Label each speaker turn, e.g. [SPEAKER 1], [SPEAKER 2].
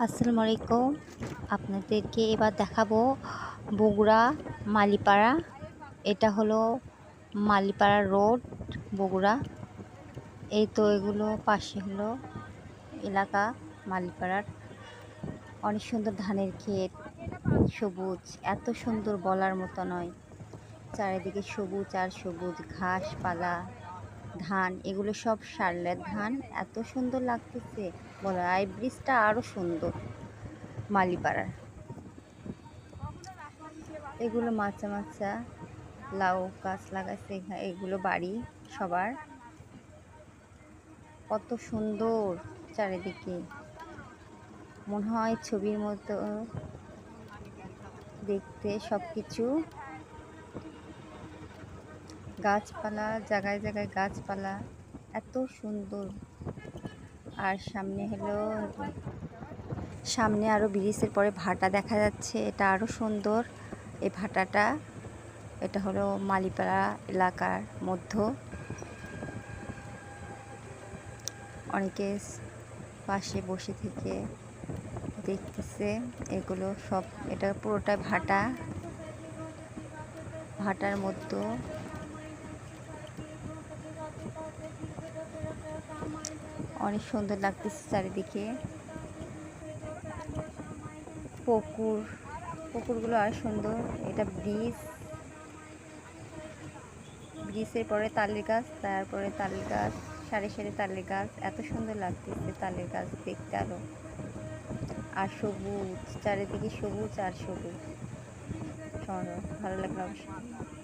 [SPEAKER 1] আসসালামু আলাইকুম। আপনাদেরকে এবার দেখাবো বগুড়া মালিপাড়া। এটা হলো মালিপাড়া রোড, বগুড়া। এই তো এগুলো পাশে হলো এলাকা মালিপাড়ার। অনেক সুন্দর ধানের ক্ষেত, সবুজ, এত সুন্দর বলার মতো নয়। চারিদিকে সবুজ আর সবুজ ঘাসপালা, ধান, এগুলো সব শার্লের ধান। এত সুন্দর লাগতেছে বলার, এই ব্রিজটা আরো সুন্দর মালিপাড়ার। এগুলো মাচা মাচা লাউ গাছ লাগাইছে, এগুলো বাড়ি সবার। কত সুন্দর চারিদিকে, মনে হয় ছবির মতো দেখতে সবকিছু। গাছপালা, জায়গায় জায়গায় গাছপালা, এত সুন্দর। আর সামনে আরো ব্রিজের পরে ভাটা দেখা যাচ্ছে, এটা আরো সুন্দর। এই ভাটাটা, এটা হলো মালিপাড়া এলাকার মধ্যে। অনেকে পাশে বসে থেকে দেখতেছে এগুলো সব। এটা পুরোটা ভাটা, ভাটার মধ্যে অনেক সুন্দর লাগতেছে চারিদিকে। পুকুরগুলো আর সুন্দর। এটা ব্রিজের পরে তালের গাছ, তারপরে তালের গাছ, সারি সারি তালের গাছ। এত সুন্দর লাগতেছে তালের গাছ দেখতে আরো। আর সবুজ চারিদিকে, সবুজ আর সবুজ। ভালো লাগলো অবশ্যই।